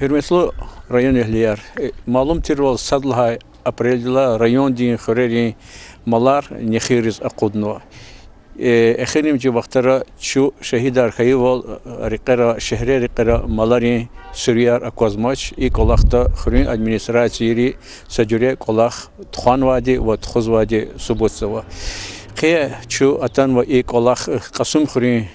Hürmetli rayon ehliler, malum tirval sadlaha aprel'da rayon din xöreri malar nexiriz akudno. Ekhenim ci vaxtara şu şehid arkayı vol riqera şehre riqera malari Suriyar akozmaç ilk olaqta xürün administrasiyeri secure kolaq Txan vadi ve Txuz vadi subutsava. Qe şu atan ve ilk olaq Qasım xürün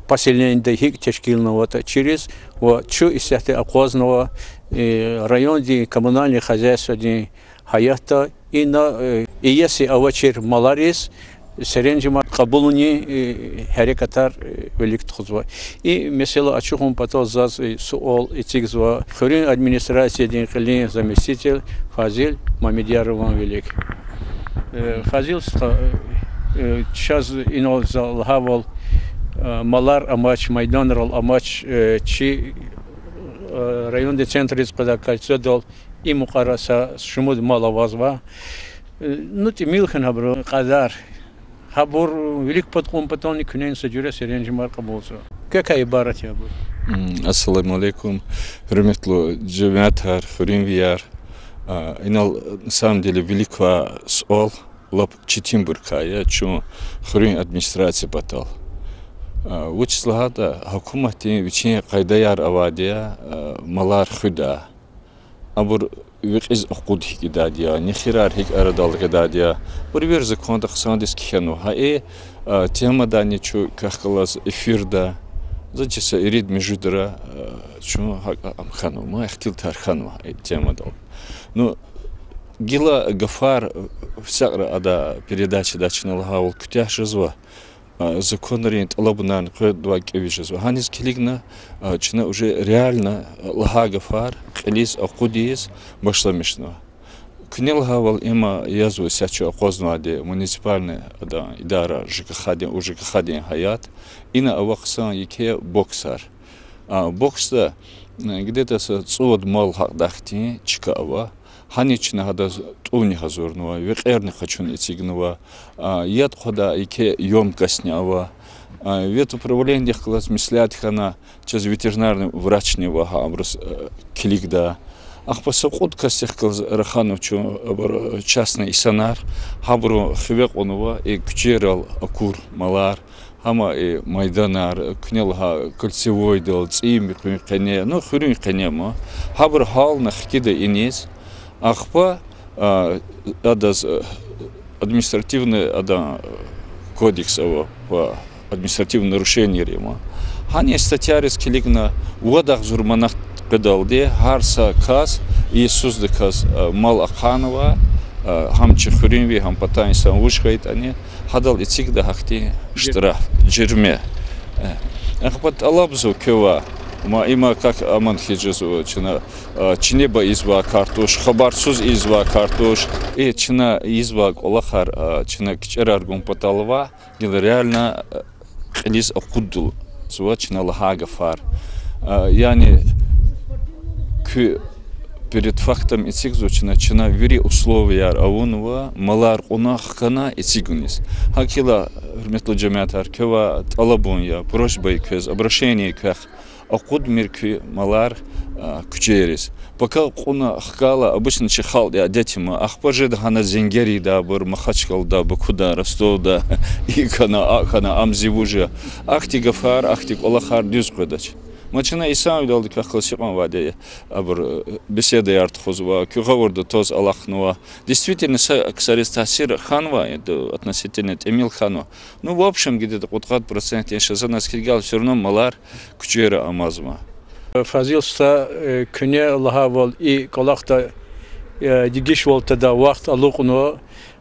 поселение их тешкильного через вот чу из этого окозного района коммунальное хозяйство ди хаята и на и если авачер маларис серенжима кабулуни харекатар велик тхузва и mesela açıkım patol zaz sual itsigzva xürün администрация din qilin заместитель Fazil Mamedyarovan велик Fazil сейчас инол havol Malar amaç, Maydanral amaç, çi rayonda centriz kada kalsa dol i muqarasa şumud malavazva. Nuti milxen habro qadar. Habur velik patqum patoni künen secure serencimar qabulsa. Какая ibaret ya bu? Assalamu alaikum. Hürmetli cemaatler, hürünviyar. İnal на самом деле великая суал лап Читимбуркая, чу хурин администрация батал. Учислахата хакумати вичи қайдаяр авадия малар худа абур виқиз ақуд хикидадия нихирар хик арадалгададия бурвер законда хсандис кихану хаи темада ничу кахкалас эфирда зачиса ирид межудра чу амхану ма ихтил тархану темадал ну гила гафар всякра ада передачи дачналхавул кутяшизва законный лабунан два кевижес. Ханис килигна, чина уже реально лагафар, клис акудиес, башламишно. Книлхавал има язу сячу акознуаде муниципальная идара ЖКХ уже ЖКХ хаят. Ина аваксан яке боксар. Бокста где-то цуд мал хадахти чикава. Ханична хада туни хазурнува, веқерни хачун итигнува, яд хода ике ёмкостнява, вет управление класс мислят хана через ветеринарный врачнего хабрус килигда. Ах посоход костях класс раханов чу частный исанар, хабру хвек онува и кчерал акур малар. Хама и майданар, кнелха кольцевой дел, цими кне, ну хурин кнема, хабр хал нахкида инис. Ахпа адаз административный кодекс по административным нарушениям рема. Хани статья рискилигна водах зурманах кадалде харса каз Иисус де каз мал аханова хам чихуринви хам патанисан ушхайт ани хадал итсигда хахти штраф жирме. Ахпат алабзу кева Ма има как аман хиджезу чина чинеба изва картуш хабарсуз изва картуш и чина изва колахар чина кчерар гумпаталва гил реально клис акудул зуа чина лагафар яни к перед фактом итсигзу чина вери условия аунва малар кунахкана итсигунис хакила хурметли жамаатар кева талабун я просьба кез обращение кех акуд мирки малар кучерис. Пока куна хкала обычно чихал я детима ахпажед хана зенгери да бур махачкал да бакуда Ростов да и хана амзивужа ахти гафар ахти колахар дюз кодач. Мачина исам далди кахласима ваде абур беседа яртхузва кюгаворда тоз алахнува. Действительно ксарис тасир ханва это относительно Эмил хану. Ну в общем где-то 50% я сейчас наскигал все равно малар кучера амазма. Фазилста küne lahavol i kolaqta digish vol tada vaqt aluqno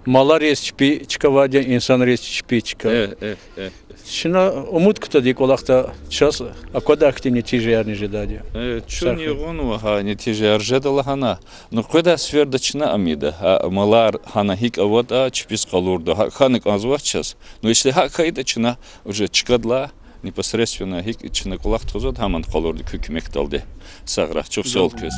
malar respi çıkavadı insan respi çıka. Şuna umut kutadı kolaqta ças akoda akti netice yarni jedadi. Çun yığonu ha netice yarjeda hana. No koda sverdaçna amida malar hana hik avada çpis qalurdu. Hanik azvachas. Но если hakayda çna уже çıkadla непосредственно хик ична кулак тозот хаман қалорды көкімек далды сағырақ чоқ сол көз.